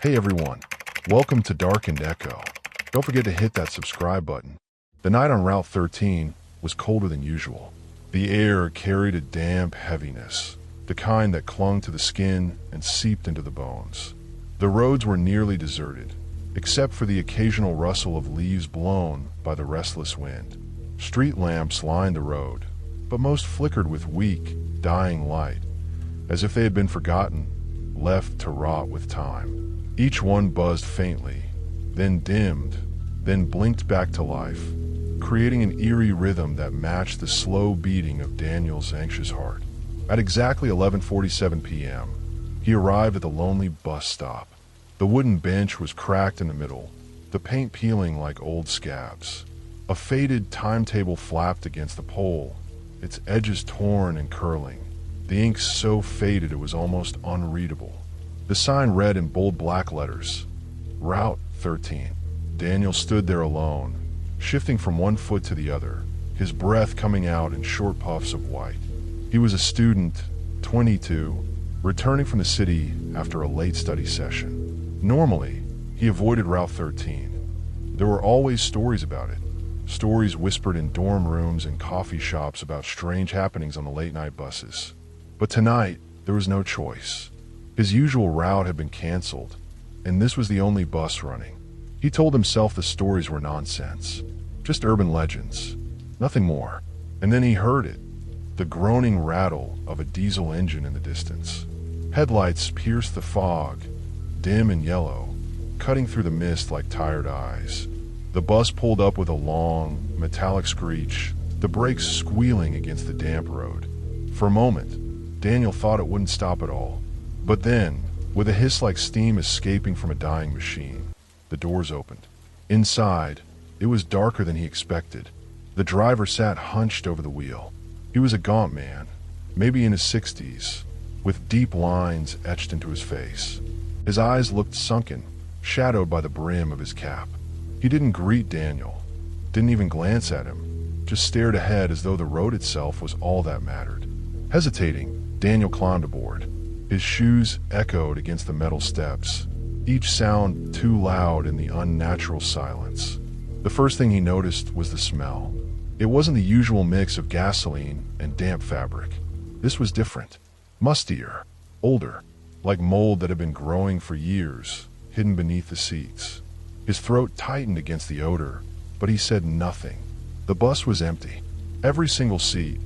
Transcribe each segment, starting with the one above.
Hey everyone, welcome to Darkened Echo. Don't forget to hit that subscribe button. The night on Route 13 was colder than usual. The air carried a damp heaviness, the kind that clung to the skin and seeped into the bones. The roads were nearly deserted, except for the occasional rustle of leaves blown by the restless wind. Street lamps lined the road, but most flickered with weak, dying light, as if they had been forgotten, left to rot with time. Each one buzzed faintly, then dimmed, then blinked back to life, creating an eerie rhythm that matched the slow beating of Daniel's anxious heart. At exactly 11:47 p.m., he arrived at the lonely bus stop. The wooden bench was cracked in the middle, the paint peeling like old scabs. A faded timetable flapped against the pole, its edges torn and curling, the ink so faded it was almost unreadable. The sign read in bold black letters, Route 13. Daniel stood there alone, shifting from one foot to the other, his breath coming out in short puffs of white. He was a student, 22, returning from the city after a late study session. Normally, he avoided Route 13. There were always stories about it, stories whispered in dorm rooms and coffee shops about strange happenings on the late-night buses. But tonight, there was no choice. His usual route had been canceled, and this was the only bus running. He told himself the stories were nonsense, just urban legends, nothing more. And then he heard it, the groaning rattle of a diesel engine in the distance. Headlights pierced the fog, dim and yellow, cutting through the mist like tired eyes. The bus pulled up with a long, metallic screech, the brakes squealing against the damp road. For a moment, Daniel thought it wouldn't stop at all. But then, with a hiss like steam escaping from a dying machine, the doors opened. Inside, it was darker than he expected. The driver sat hunched over the wheel. He was a gaunt man, maybe in his 60s, with deep lines etched into his face. His eyes looked sunken, shadowed by the brim of his cap. He didn't greet Daniel, didn't even glance at him, just stared ahead as though the road itself was all that mattered. Hesitating, Daniel climbed aboard. His shoes echoed against the metal steps, each sound too loud in the unnatural silence. The first thing he noticed was the smell. It wasn't the usual mix of gasoline and damp fabric. This was different, mustier, older, like mold that had been growing for years, hidden beneath the seats. His throat tightened against the odor, but he said nothing. The bus was empty. Every single seat,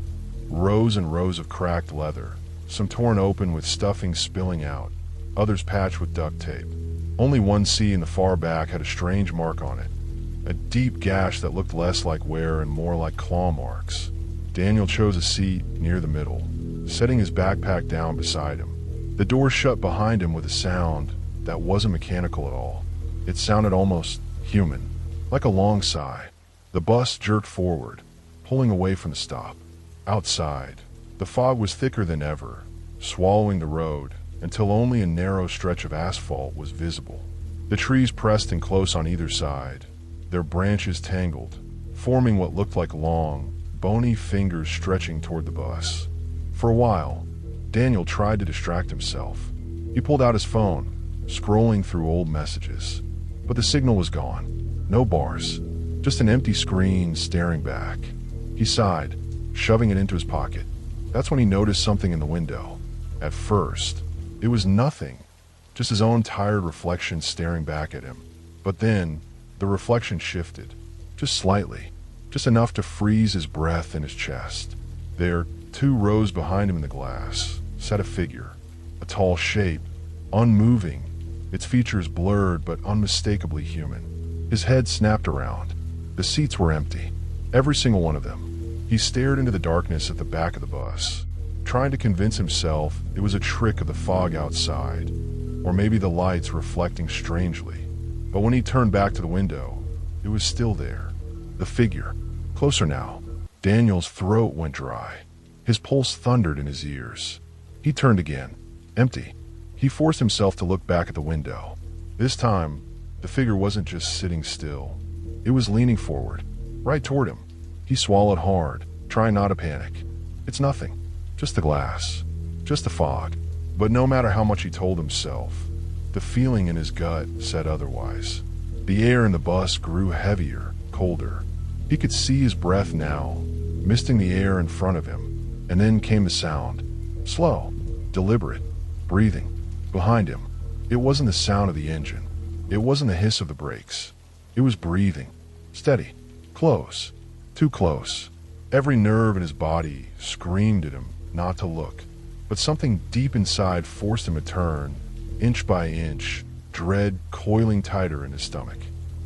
rows and rows of cracked leather, some torn open with stuffing spilling out, others patched with duct tape. Only one seat in the far back had a strange mark on it, a deep gash that looked less like wear and more like claw marks. Daniel chose a seat near the middle, setting his backpack down beside him. The door shut behind him with a sound that wasn't mechanical at all. It sounded almost human, like a long sigh. The bus jerked forward, pulling away from the stop. Outside, the fog was thicker than ever, swallowing the road until only a narrow stretch of asphalt was visible. The trees pressed in close on either side, their branches tangled, forming what looked like long, bony fingers stretching toward the bus. For a while, Daniel tried to distract himself. He pulled out his phone, scrolling through old messages. But the signal was gone. No bars, just an empty screen staring back. He sighed, shoving it into his pocket. That's when he noticed something in the window. At first, it was nothing, just his own tired reflection staring back at him. But then, the reflection shifted, just slightly, just enough to freeze his breath in his chest. There, 2 rows behind him in the glass, sat a figure, a tall shape, unmoving, its features blurred but unmistakably human. His head snapped around. The seats were empty, every single one of them. He stared into the darkness at the back of the bus, trying to convince himself it was a trick of the fog outside, or maybe the lights reflecting strangely. But when he turned back to the window, it was still there. The figure, closer now. Daniel's throat went dry. His pulse thundered in his ears. He turned again, empty. He forced himself to look back at the window. This time, the figure wasn't just sitting still. It was leaning forward, right toward him. He swallowed hard, trying not to panic. It's nothing, just the glass, just the fog. But no matter how much he told himself, The feeling in his gut said otherwise. The air in the bus grew heavier, colder. He could see his breath now, misting the air in front of him, and then came the sound. Slow, deliberate, breathing. Behind him, it wasn't the sound of the engine. It wasn't the hiss of the brakes. It was breathing. Steady. Close. Too close. Every nerve in his body screamed at him not to look, but something deep inside forced him to turn, inch by inch, dread coiling tighter in his stomach.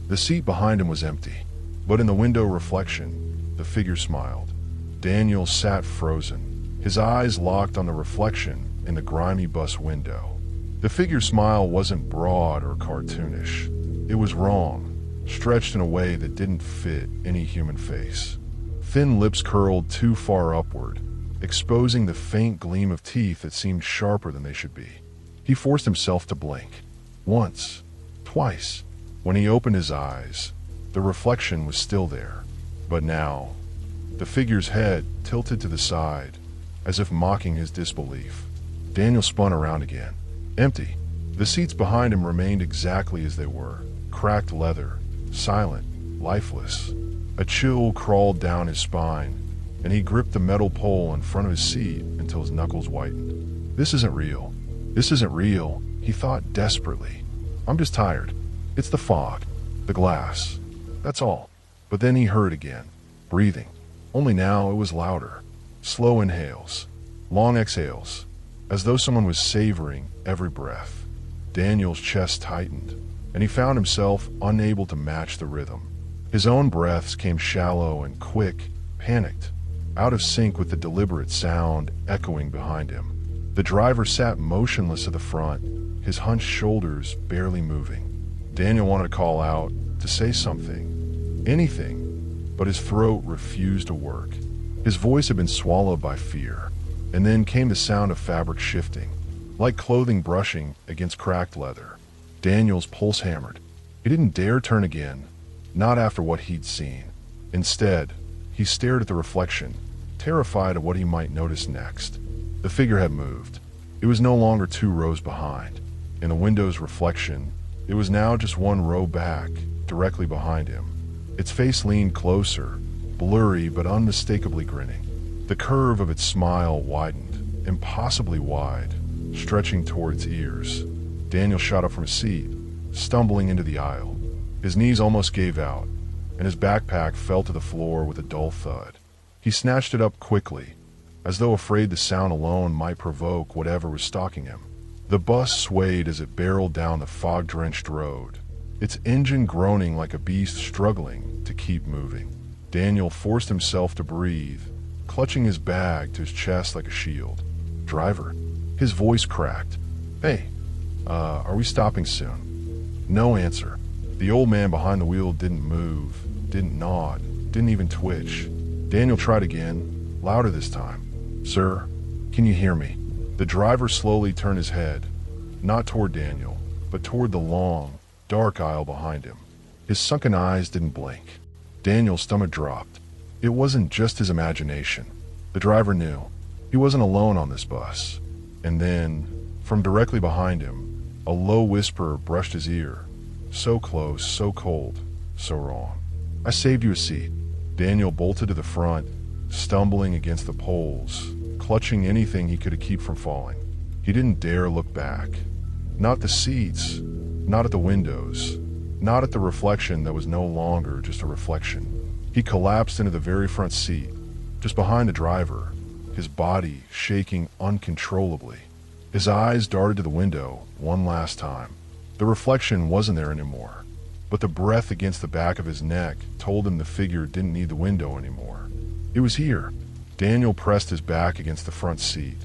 The seat behind him was empty, but in the window reflection, the figure smiled. Daniel sat frozen, his eyes locked on the reflection in the grimy bus window. The figure's smile wasn't broad or cartoonish. It was wrong, stretched in a way that didn't fit any human face. Thin lips curled too far upward, exposing the faint gleam of teeth that seemed sharper than they should be. He forced himself to blink. Once. Twice. When he opened his eyes, the reflection was still there. But now, the figure's head tilted to the side, as if mocking his disbelief. Daniel spun around again. Empty. The seats behind him remained exactly as they were. Cracked leather. Silent. Lifeless. A chill crawled down his spine, and he gripped the metal pole in front of his seat until his knuckles whitened. This isn't real. This isn't real, he thought desperately. I'm just tired. It's the fog. The glass. That's all. But then he heard again. Breathing. Only now it was louder. Slow inhales. Long exhales. As though someone was savoring every breath. Daniel's chest tightened, and he found himself unable to match the rhythm. His own breaths came shallow and quick, panicked, out of sync with the deliberate sound echoing behind him. The driver sat motionless at the front, his hunched shoulders barely moving. Daniel wanted to call out, to say something, anything, but his throat refused to work. His voice had been swallowed by fear, and then came the sound of fabric shifting, like clothing brushing against cracked leather. Daniel's pulse hammered. He didn't dare turn again, not after what he'd seen. Instead, he stared at the reflection, terrified of what he might notice next. The figure had moved. It was no longer 2 rows behind. In the window's reflection, it was now just 1 row back, directly behind him. Its face leaned closer, blurry but unmistakably grinning. The curve of its smile widened, impossibly wide, stretching toward its ears. Daniel shot up from his seat, stumbling into the aisle. His knees almost gave out, and his backpack fell to the floor with a dull thud. He snatched it up quickly, as though afraid the sound alone might provoke whatever was stalking him. The bus swayed as it barreled down the fog-drenched road, its engine groaning like a beast struggling to keep moving. Daniel forced himself to breathe, clutching his bag to his chest like a shield. Driver. His voice cracked. Hey, are we stopping soon? No answer. The old man behind the wheel didn't move, didn't nod, didn't even twitch. Daniel tried again, louder this time. Sir, can you hear me? The driver slowly turned his head, not toward Daniel, but toward the long, dark aisle behind him. His sunken eyes didn't blink. Daniel's stomach dropped. It wasn't just his imagination. The driver knew. He wasn't alone on this bus. And then, from directly behind him, a low whisper brushed his ear. So close, so cold, so wrong. I saved you a seat. Daniel bolted to the front, stumbling against the poles, clutching anything he could to keep from falling. He didn't dare look back. Not the seats, not at the windows, not at the reflection that was no longer just a reflection. He collapsed into the very front seat, just behind the driver, his body shaking uncontrollably. His eyes darted to the window one last time. The reflection wasn't there anymore, but the breath against the back of his neck told him the figure didn't need the window anymore. It was here. Daniel pressed his back against the front seat,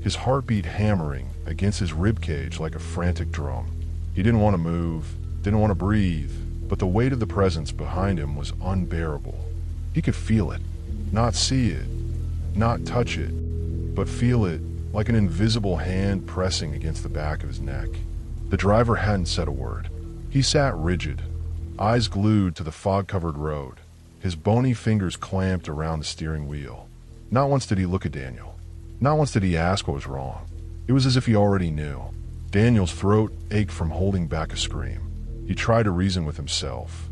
his heartbeat hammering against his ribcage like a frantic drum. He didn't want to move, didn't want to breathe, but the weight of the presence behind him was unbearable. He could feel it, not see it, not touch it, but feel it like an invisible hand pressing against the back of his neck. The driver hadn't said a word. He sat rigid, eyes glued to the fog-covered road, his bony fingers clamped around the steering wheel. Not once did he look at Daniel. Not once did he ask what was wrong. It was as if he already knew. Daniel's throat ached from holding back a scream. He tried to reason with himself.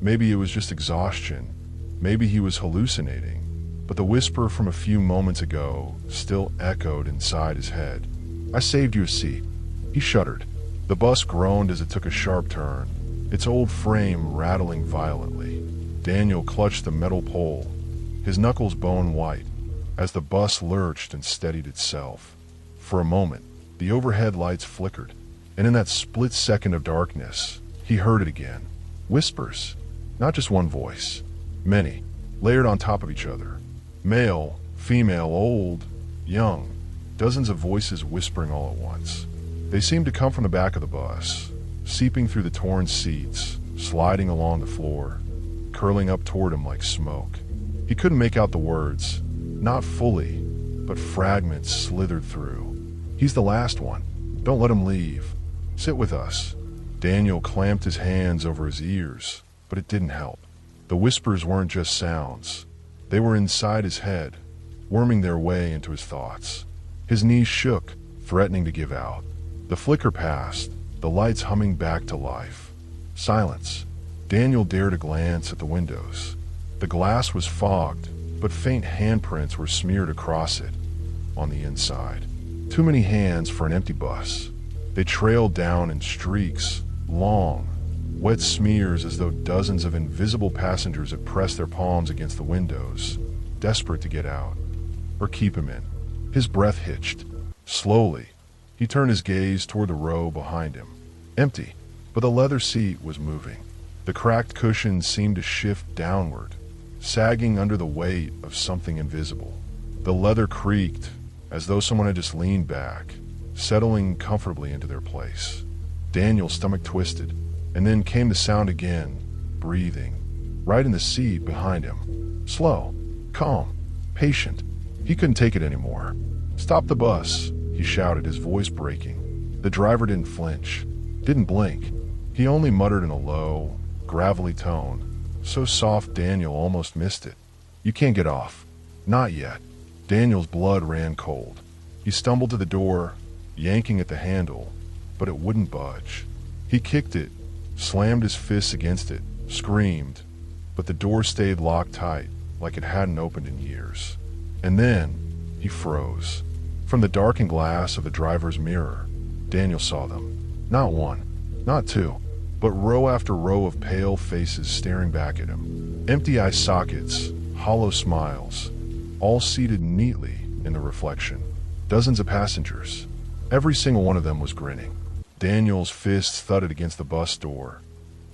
Maybe it was just exhaustion. Maybe he was hallucinating. But the whisper from a few moments ago still echoed inside his head. "I saved you a seat." He shuddered. The bus groaned as it took a sharp turn, its old frame rattling violently. Daniel clutched the metal pole, his knuckles bone white, as the bus lurched and steadied itself. For a moment, the overhead lights flickered, and in that split second of darkness, he heard it again. Whispers. Not just one voice. Many, layered on top of each other. Male, female, old, young. Dozens of voices whispering all at once. They seemed to come from the back of the bus, seeping through the torn seats, sliding along the floor, curling up toward him like smoke. He couldn't make out the words. Not fully, but fragments slithered through. "He's the last one. Don't let him leave. Sit with us." Daniel clamped his hands over his ears, but it didn't help. The whispers weren't just sounds. They were inside his head, worming their way into his thoughts. His knees shook, threatening to give out. The flicker passed, the lights humming back to life. Silence. Daniel dared a glance at the windows. The glass was fogged, but faint handprints were smeared across it. On the inside. Too many hands for an empty bus. They trailed down in streaks, long, wet smears as though dozens of invisible passengers had pressed their palms against the windows, desperate to get out, or keep him in. His breath hitched. Slowly, he turned his gaze toward the row behind him. Empty, but the leather seat was moving. The cracked cushions seemed to shift downward, sagging under the weight of something invisible. The leather creaked, as though someone had just leaned back, settling comfortably into their place. Daniel's stomach twisted, and then came the sound again, breathing, right in the seat behind him. Slow, calm, patient. He couldn't take it anymore. "Stop the bus," he shouted, his voice breaking. The driver didn't flinch, didn't blink. He only muttered in a low, gravelly tone, so soft Daniel almost missed it. "You can't get off. Not yet." Daniel's blood ran cold. He stumbled to the door, yanking at the handle, but it wouldn't budge. He kicked it, slammed his fists against it, screamed, but the door stayed locked tight, like it hadn't opened in years. And then, he froze. From the darkened glass of the driver's mirror, Daniel saw them. Not one, not two, but row after row of pale faces staring back at him. Empty eye sockets, hollow smiles, all seated neatly in the reflection. Dozens of passengers. Every single one of them was grinning. Daniel's fists thudded against the bus door,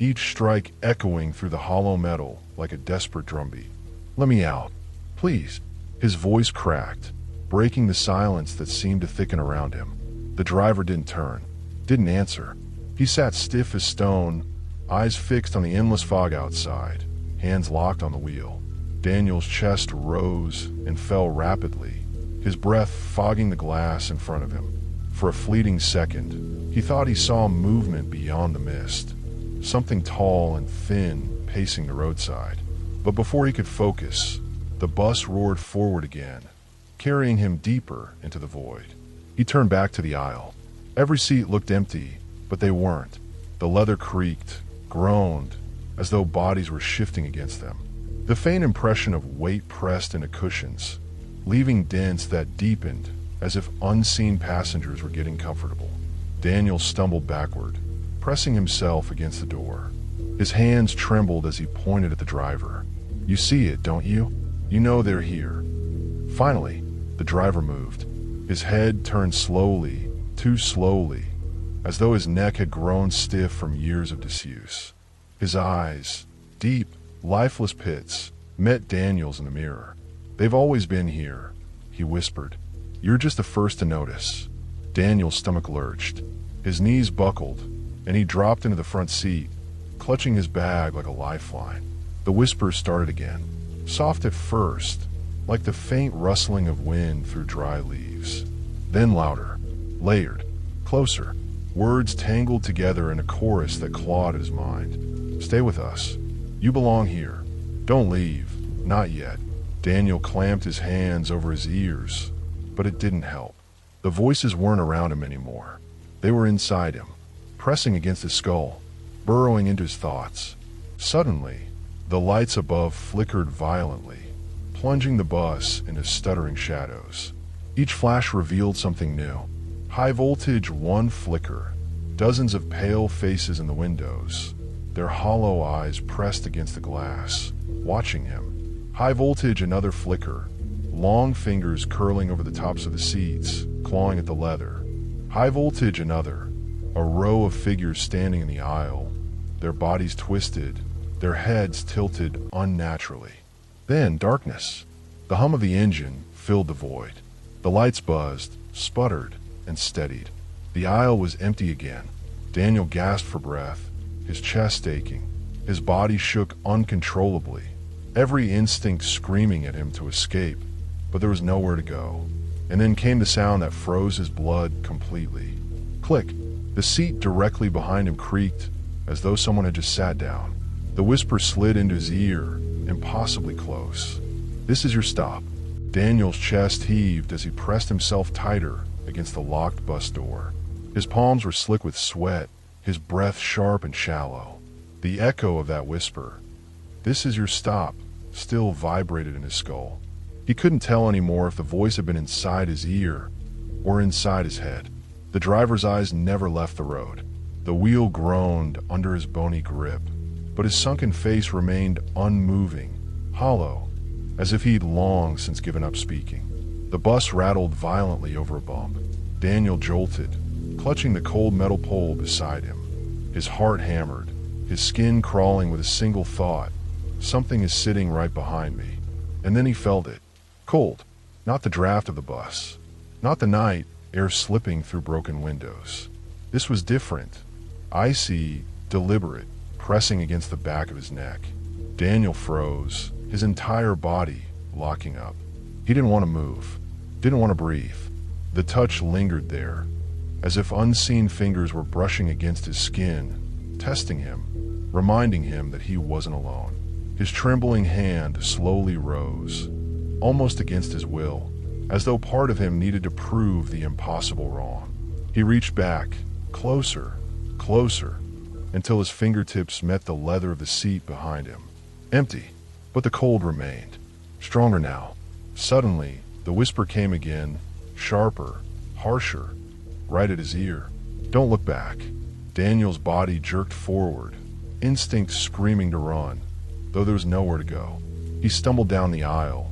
each strike echoing through the hollow metal like a desperate drumbeat. "Let me out, please." His voice cracked, breaking the silence that seemed to thicken around him. The driver didn't turn, didn't answer. He sat stiff as stone, eyes fixed on the endless fog outside, hands locked on the wheel. Daniel's chest rose and fell rapidly, his breath fogging the glass in front of him. For a fleeting second, he thought he saw movement beyond the mist, something tall and thin pacing the roadside. But before he could focus, the bus roared forward again, carrying him deeper into the void. He turned back to the aisle. Every seat looked empty, but they weren't. The leather creaked, groaned, as though bodies were shifting against them. The faint impression of weight pressed into cushions, leaving dents that deepened as if unseen passengers were getting comfortable. Daniel stumbled backward, pressing himself against the door. His hands trembled as he pointed at the driver. "You see it, don't you? You know they're here." Finally, the driver moved. His head turned slowly, too slowly, as though his neck had grown stiff from years of disuse. His eyes, deep, lifeless pits, met Daniel's in the mirror. "They've always been here," he whispered. "You're just the first to notice." Daniel's stomach lurched. His knees buckled, and he dropped into the front seat, clutching his bag like a lifeline. The whispers started again, soft at first, like the faint rustling of wind through dry leaves. Then louder, layered, closer, words tangled together in a chorus that clawed at his mind. "Stay with us. You belong here. Don't leave. Not yet." Daniel clamped his hands over his ears, but it didn't help. The voices weren't around him anymore. They were inside him, pressing against his skull, burrowing into his thoughts. Suddenly, the lights above flickered violently, plunging the bus into stuttering shadows. Each flash revealed something new. High voltage, one flicker, dozens of pale faces in the windows, their hollow eyes pressed against the glass, watching him. High voltage, another flicker, long fingers curling over the tops of the seats, clawing at the leather. High voltage, another, a row of figures standing in the aisle, their bodies twisted, their heads tilted unnaturally. Then darkness. The hum of the engine filled the void. The lights buzzed, sputtered, and steadied. The aisle was empty again. Daniel gasped for breath, his chest aching. His body shook uncontrollably, every instinct screaming at him to escape, but there was nowhere to go. And then came the sound that froze his blood completely. Click. The seat directly behind him creaked, as though someone had just sat down. The whisper slid into his ear, impossibly close. "This is your stop." Daniel's chest heaved as he pressed himself tighter against the locked bus door. His palms were slick with sweat, his breath sharp and shallow. The echo of that whisper, "This is your stop," still vibrated in his skull. He couldn't tell anymore if the voice had been inside his ear or inside his head. The driver's eyes never left the road. The wheel groaned under his bony grip, but his sunken face remained unmoving, hollow, as if he'd long since given up speaking. The bus rattled violently over a bump. Daniel jolted, clutching the cold metal pole beside him. His heart hammered, his skin crawling with a single thought, "Something is sitting right behind me." And then he felt it. Cold. Not the draft of the bus. Not the night, air slipping through broken windows. This was different. Icy, deliberate, pressing against the back of his neck. Daniel froze, his entire body locking up. He didn't want to move, didn't want to breathe. The touch lingered there, as if unseen fingers were brushing against his skin, testing him, reminding him that he wasn't alone. His trembling hand slowly rose, almost against his will, as though part of him needed to prove the impossible wrong. He reached back, closer, closer, until his fingertips met the leather of the seat behind him. Empty, but the cold remained, stronger now. Suddenly, the whisper came again, sharper, harsher, right at his ear. "Don't look back." Daniel's body jerked forward, instinct screaming to run, though there was nowhere to go. He stumbled down the aisle,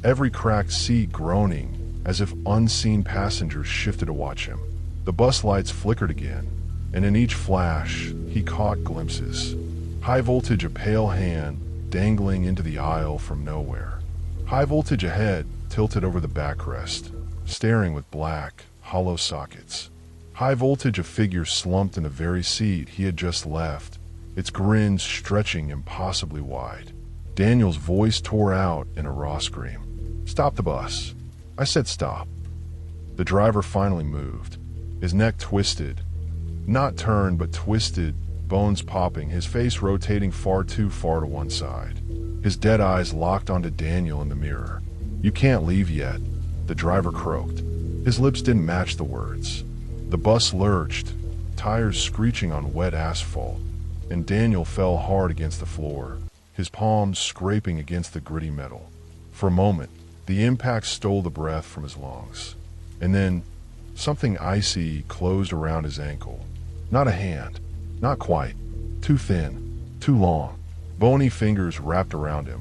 every cracked seat groaning as if unseen passengers shifted to watch him. The bus lights flickered again, and in each flash, he caught glimpses. High voltage, a pale hand dangling into the aisle from nowhere. High voltage ahead, tilted over the backrest, staring with black, hollow sockets. High voltage, a figure slumped in the very seat he had just left, its grin stretching impossibly wide. Daniel's voice tore out in a raw scream. "Stop the bus. I said stop." The driver finally moved, his neck twisted, not turned but twisted, bones popping, his face rotating far too far to one side. His dead eyes locked onto Daniel in the mirror. "You can't leave yet," the driver croaked. His lips didn't match the words. The bus lurched, tires screeching on wet asphalt, and Daniel fell hard against the floor, his palms scraping against the gritty metal. For a moment, the impact stole the breath from his lungs. And then, something icy closed around his ankle. Not a hand, not quite. Too thin, too long. Bony fingers wrapped around him,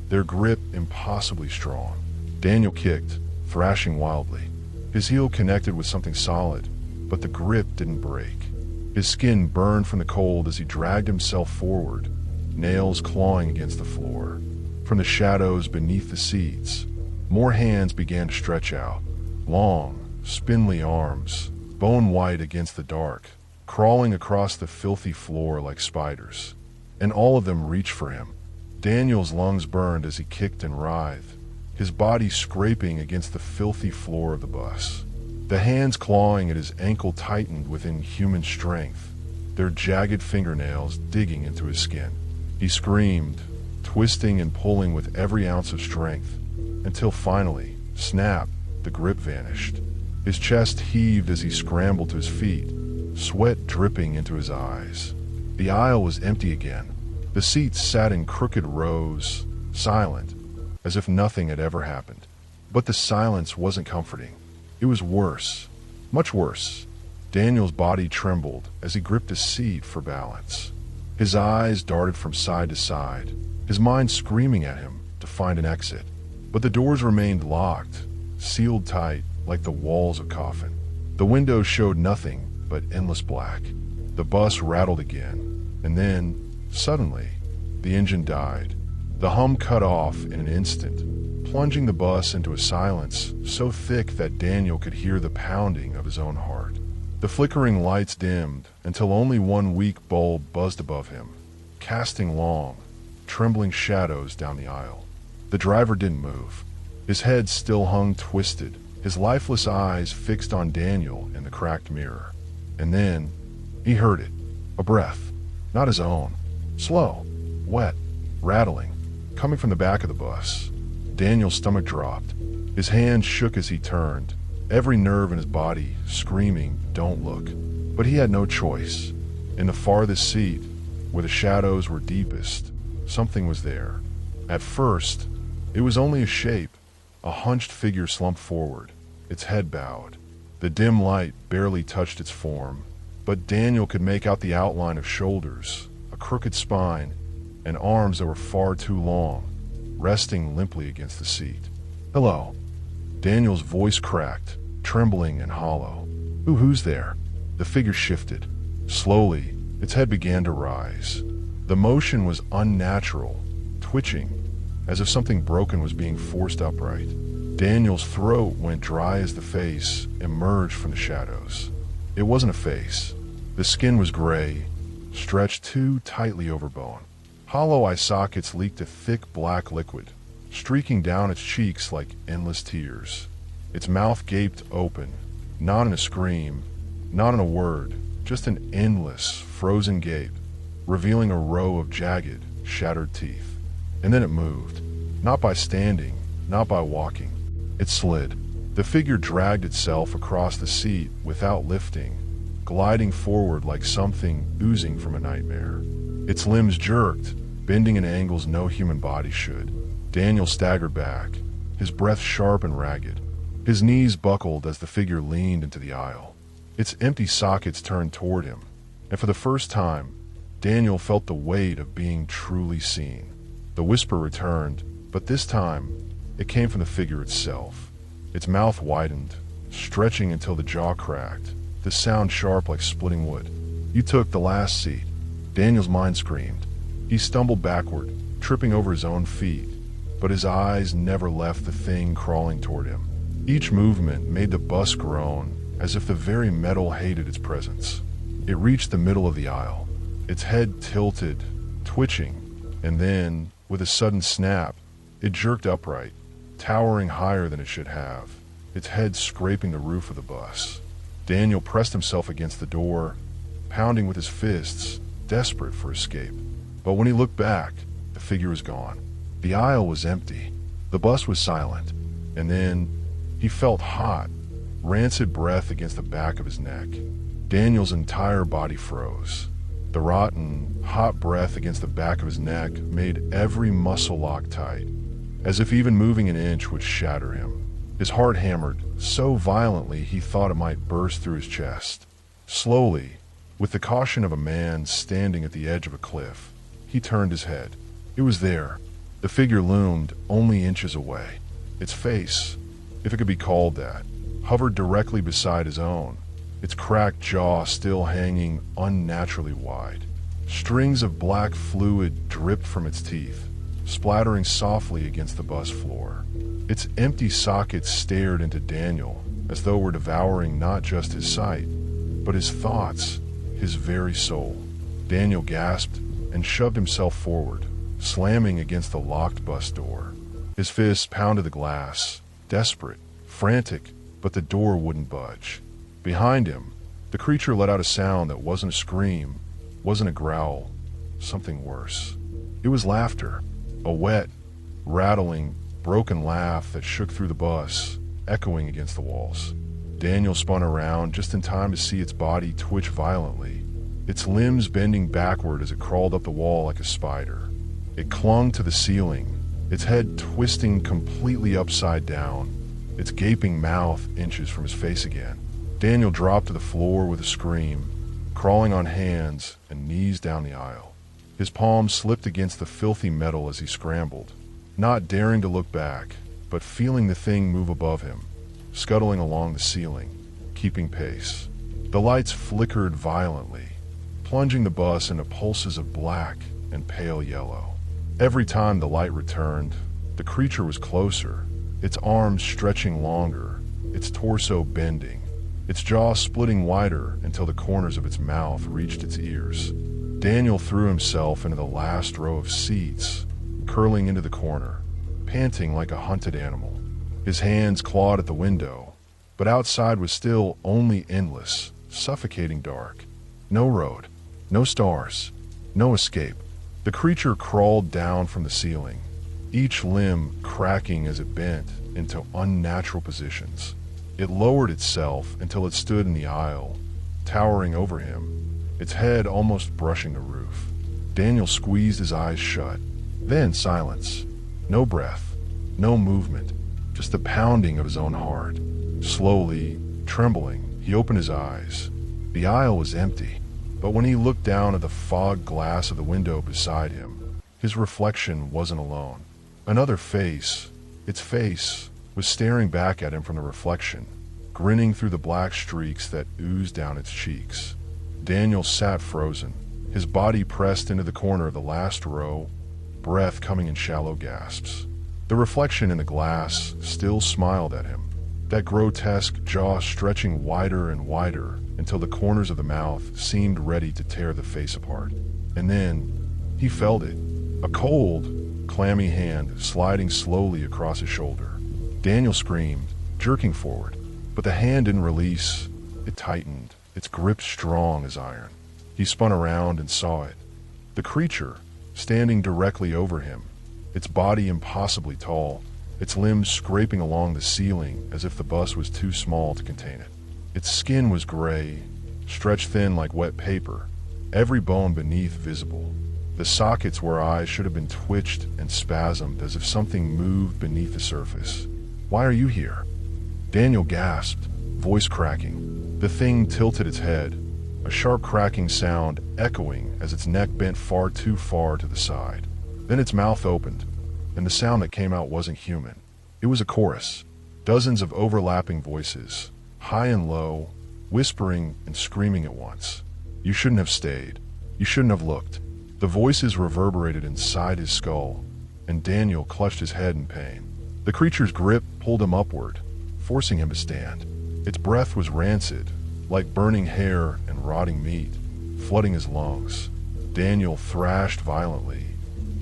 their grip impossibly strong. Daniel kicked, thrashing wildly. His heel connected with something solid, but the grip didn't break. His skin burned from the cold as he dragged himself forward, nails clawing against the floor. From the shadows beneath the seats, more hands began to stretch out, long, spindly arms, bone white against the dark, crawling across the filthy floor like spiders. And all of them reached for him. Daniel's lungs burned as he kicked and writhed, his body scraping against the filthy floor of the bus. The hands clawing at his ankle tightened with inhuman strength, their jagged fingernails digging into his skin. He screamed, twisting and pulling with every ounce of strength, until finally, snap, the grip vanished. His chest heaved as he scrambled to his feet, sweat dripping into his eyes. The aisle was empty again. The seats sat in crooked rows, silent, as if nothing had ever happened. But the silence wasn't comforting. It was worse, much worse. Daniel's body trembled as he gripped his seat for balance. His eyes darted from side to side, his mind screaming at him to find an exit. But the doors remained locked, sealed tight like the walls of a coffin. The windows showed nothing but endless black. The bus rattled again, and then, suddenly, the engine died. The hum cut off in an instant, plunging the bus into a silence so thick that Daniel could hear the pounding of his own heart. The flickering lights dimmed until only one weak bulb buzzed above him, casting long, trembling shadows down the aisle. The driver didn't move. His head still hung twisted, his lifeless eyes fixed on Daniel in the cracked mirror. And then, he heard it. A breath. Not his own. Slow, wet, rattling, coming from the back of the bus. Daniel's stomach dropped. His hand shook as he turned, every nerve in his body screaming, "Don't look." But he had no choice. In the farthest seat, where the shadows were deepest, something was there. At first, it was only a shape, a hunched figure slumped forward, its head bowed. The dim light barely touched its form, but Daniel could make out the outline of shoulders, a crooked spine, and arms that were far too long, resting limply against the seat. "Hello." Daniel's voice cracked, trembling and hollow. Who's there?" The figure shifted. Slowly, its head began to rise. The motion was unnatural, twitching, as if something broken was being forced upright. Daniel's throat went dry as the face emerged from the shadows. It wasn't a face. The skin was gray, stretched too tightly over bone. Hollow eye sockets leaked a thick black liquid, streaking down its cheeks like endless tears. Its mouth gaped open, not in a scream, not in a word, just an endless, frozen gape, revealing a row of jagged, shattered teeth. And then it moved, not by standing, not by walking. It slid. The figure dragged itself across the seat without lifting, gliding forward like something oozing from a nightmare. Its limbs jerked, bending in angles no human body should. Daniel staggered back, his breath sharp and ragged. His knees buckled as the figure leaned into the aisle. Its empty sockets turned toward him, and for the first time, Daniel felt the weight of being truly seen. The whisper returned, but this time, it came from the figure itself. Its mouth widened, stretching until the jaw cracked, the sound sharp like splitting wood. "You took the last seat." Daniel's mind screamed. He stumbled backward, tripping over his own feet, but his eyes never left the thing crawling toward him. Each movement made the bus groan, as if the very metal hated its presence. It reached the middle of the aisle, its head tilted, twitching, and then, with a sudden snap, it jerked upright, towering higher than it should have, its head scraping the roof of the bus. Daniel pressed himself against the door, pounding with his fists, desperate for escape. But when he looked back, the figure was gone. The aisle was empty. The bus was silent. And then he felt hot, rancid breath against the back of his neck. Daniel's entire body froze. The rotten, hot breath against the back of his neck made every muscle lock tight, as if even moving an inch would shatter him. His heart hammered so violently he thought it might burst through his chest. Slowly, with the caution of a man standing at the edge of a cliff, he turned his head. It was there. The figure loomed only inches away. Its face, if it could be called that, hovered directly beside his own, its cracked jaw still hanging unnaturally wide. Strings of black fluid dripped from its teeth, splattering softly against the bus floor. Its empty sockets stared into Daniel as though were devouring not just his sight, but his thoughts, his very soul. Daniel gasped and shoved himself forward, slamming against the locked bus door. His fists pounded the glass, desperate, frantic, but the door wouldn't budge. Behind him, the creature let out a sound that wasn't a scream, wasn't a growl, something worse. It was laughter, a wet, rattling, broken laugh that shook through the bus, echoing against the walls. Daniel spun around just in time to see its body twitch violently, its limbs bending backward as it crawled up the wall like a spider. It clung to the ceiling, its head twisting completely upside down, its gaping mouth inches from his face again. Daniel dropped to the floor with a scream, crawling on hands and knees down the aisle. His palms slipped against the filthy metal as he scrambled, not daring to look back, but feeling the thing move above him, scuttling along the ceiling, keeping pace. The lights flickered violently, plunging the bus into pulses of black and pale yellow. Every time the light returned, the creature was closer, its arms stretching longer, its torso bending, its jaw splitting wider until the corners of its mouth reached its ears. Daniel threw himself into the last row of seats, curling into the corner, panting like a hunted animal. His hands clawed at the window, but outside was still only endless, suffocating dark. No road, no stars, no escape. The creature crawled down from the ceiling, each limb cracking as it bent into unnatural positions. It lowered itself until it stood in the aisle, towering over him, its head almost brushing the roof. Daniel squeezed his eyes shut. Then silence. No breath, no movement, just the pounding of his own heart. Slowly, trembling, he opened his eyes. The aisle was empty, but when he looked down at the fog glass of the window beside him, his reflection wasn't alone. Another face, its face, was staring back at him from the reflection, grinning through the black streaks that oozed down its cheeks. Daniel sat frozen, his body pressed into the corner of the last row, breath coming in shallow gasps. The reflection in the glass still smiled at him, that grotesque jaw stretching wider and wider until the corners of the mouth seemed ready to tear the face apart. And then he felt it, a cold, clammy hand sliding slowly across his shoulder. Daniel screamed, jerking forward, but the hand didn't release. It tightened, its grip strong as iron. He spun around and saw it. The creature, standing directly over him, its body impossibly tall, its limbs scraping along the ceiling as if the bus was too small to contain it. Its skin was gray, stretched thin like wet paper, every bone beneath visible. The sockets where eyes should have been twitched and spasmed as if something moved beneath the surface. "Why are you here?" Daniel gasped, voice cracking. The thing tilted its head, a sharp cracking sound echoing as its neck bent far too far to the side. Then its mouth opened, and the sound that came out wasn't human. It was a chorus, dozens of overlapping voices, high and low, whispering and screaming at once. "You shouldn't have stayed. You shouldn't have looked." The voices reverberated inside his skull, and Daniel clutched his head in pain. The creature's grip pulled him upward, forcing him to stand. Its breath was rancid, like burning hair and rotting meat, flooding his lungs. Daniel thrashed violently,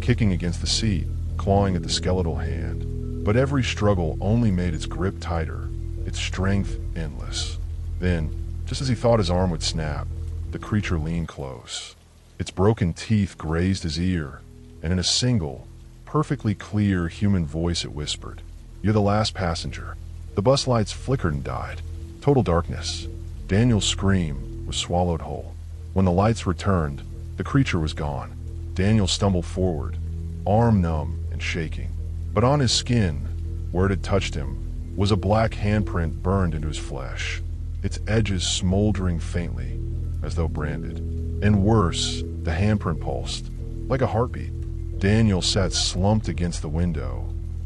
kicking against the seat, clawing at the skeletal hand. But every struggle only made its grip tighter, its strength endless. Then, just as he thought his arm would snap, the creature leaned close. Its broken teeth grazed his ear, and in a single, perfectly clear human voice it whispered, "You're the last passenger." The bus lights flickered and died. Total darkness. Daniel's scream was swallowed whole. When the lights returned, the creature was gone. Daniel stumbled forward, arm numb and shaking. But on his skin, where it had touched him, was a black handprint burned into his flesh, its edges smoldering faintly, as though branded. And worse, the handprint pulsed, like a heartbeat. Daniel sat slumped against the window,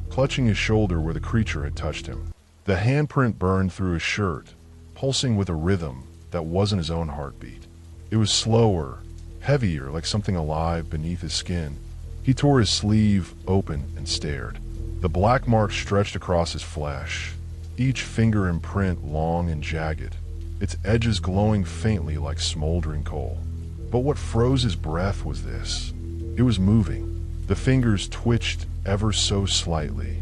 clutching his shoulder where the creature had touched him. The handprint burned through his shirt, pulsing with a rhythm that wasn't his own heartbeat. It was slower, heavier, like something alive beneath his skin. He tore his sleeve open and stared. The black mark stretched across his flesh, each finger imprint long and jagged, its edges glowing faintly like smoldering coal. But what froze his breath was this. It was moving. The fingers twitched ever so slightly,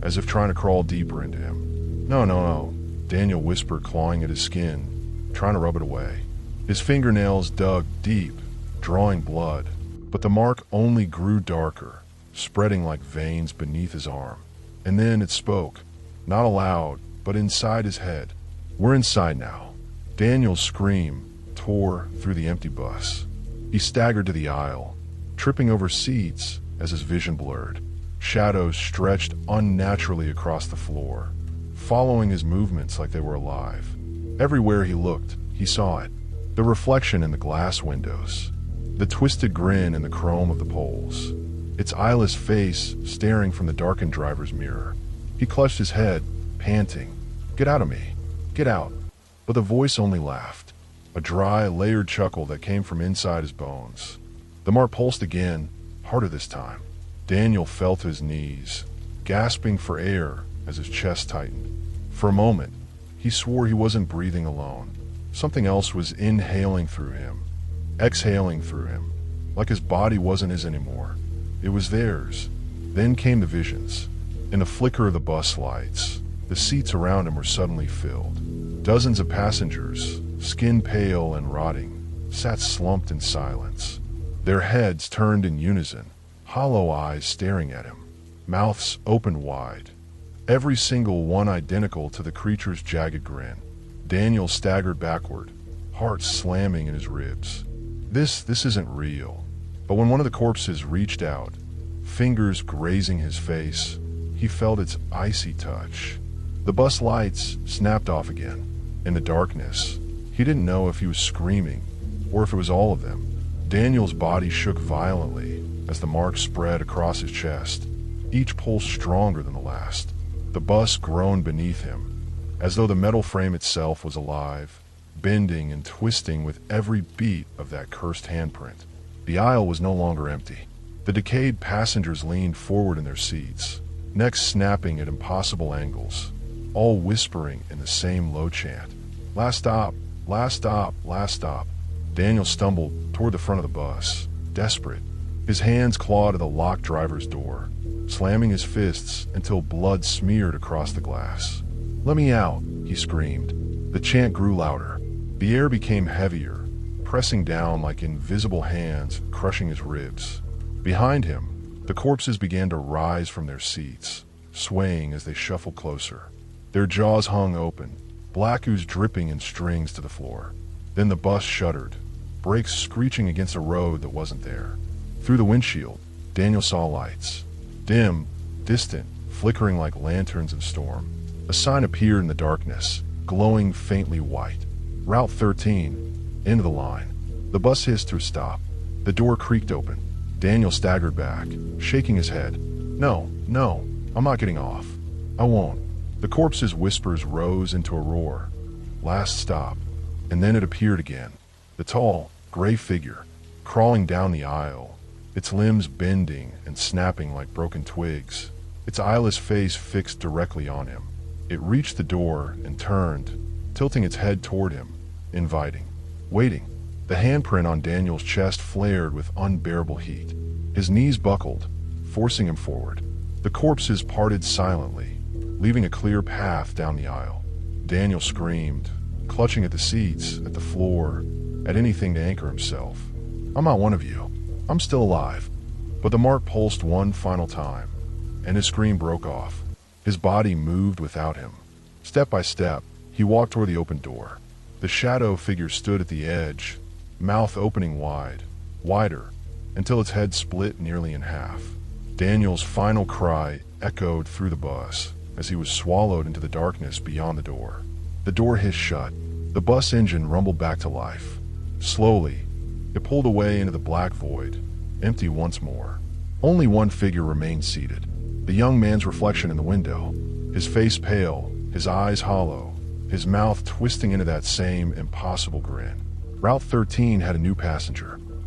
as if trying to crawl deeper into him. No, Daniel whispered, clawing at his skin, trying to rub it away. His fingernails dug deep, drawing blood, but the mark only grew darker, spreading like veins beneath his arm. And then it spoke, not aloud, but inside his head. We're inside now. Daniel's scream tore through the empty bus. He staggered to the aisle, tripping over seats as his vision blurred. Shadows stretched unnaturally across the floor, following his movements like they were alive. Everywhere he looked, he saw it. The reflection in the glass windows, the twisted grin in the chrome of the poles, its eyeless face staring from the darkened driver's mirror. He clutched his head, panting, "Get out of me! Get out!" But the voice only laughed, a dry, layered chuckle that came from inside his bones. The mark pulsed again, harder this time. Daniel fell to his knees, gasping for air as his chest tightened. For a moment, he swore he wasn't breathing alone. Something else was inhaling through him, exhaling through him, like his body wasn't his anymore. It was theirs. Then came the visions. In the flicker of the bus lights, the seats around him were suddenly filled. Dozens of passengers, skin pale and rotting, sat slumped in silence. Their heads turned in unison, hollow eyes staring at him, mouths open wide, every single one identical to the creature's jagged grin. Daniel staggered backward, heart slamming in his ribs. This isn't real. But when one of the corpses reached out, fingers grazing his face, he felt its icy touch. The bus lights snapped off again. In the darkness, he didn't know if he was screaming or if it was all of them. Daniel's body shook violently as the mark spread across his chest, each pulse stronger than the last. The bus groaned beneath him, as though the metal frame itself was alive, bending and twisting with every beat of that cursed handprint. The aisle was no longer empty. The decayed passengers leaned forward in their seats, necks snapping at impossible angles, all whispering in the same low chant. "Last stop, last stop, last stop." Daniel stumbled toward the front of the bus, desperate. His hands clawed at the locked driver's door, slamming his fists until blood smeared across the glass. "Let me out," he screamed. The chant grew louder. The air became heavier, pressing down like invisible hands crushing his ribs. Behind him, the corpses began to rise from their seats, swaying as they shuffled closer. Their jaws hung open, black ooze dripping in strings to the floor. Then the bus shuddered, brakes screeching against a road that wasn't there. Through the windshield, Daniel saw lights. Dim, distant, flickering like lanterns in storm. A sign appeared in the darkness, glowing faintly white. Route 13, end of the line. The bus hissed to a stop. The door creaked open. Daniel staggered back, shaking his head. No, I'm not getting off. I won't." The corpse's whispers rose into a roar. Last stop. And then it appeared again. The tall, gray figure, crawling down the aisle, its limbs bending and snapping like broken twigs, its eyeless face fixed directly on him. It reached the door and turned, tilting its head toward him, inviting, waiting. The handprint on Daniel's chest flared with unbearable heat. His knees buckled, forcing him forward. The corpses parted silently, leaving a clear path down the aisle. Daniel screamed, clutching at the seats, at the floor, at anything to anchor himself. "I'm not one of you. I'm still alive." But the mark pulsed one final time, and his scream broke off. His body moved without him. Step by step, he walked toward the open door. The shadow figure stood at the edge, mouth opening wide, wider, until its head split nearly in half. Daniel's final cry echoed through the bus as he was swallowed into the darkness beyond the door. The door hissed shut. The bus engine rumbled back to life. Slowly, it pulled away into the black void, empty once more. Only one figure remained seated, the young man's reflection in the window, his face pale, his eyes hollow, his mouth twisting into that same impossible grin. Route 13 had a new passenger,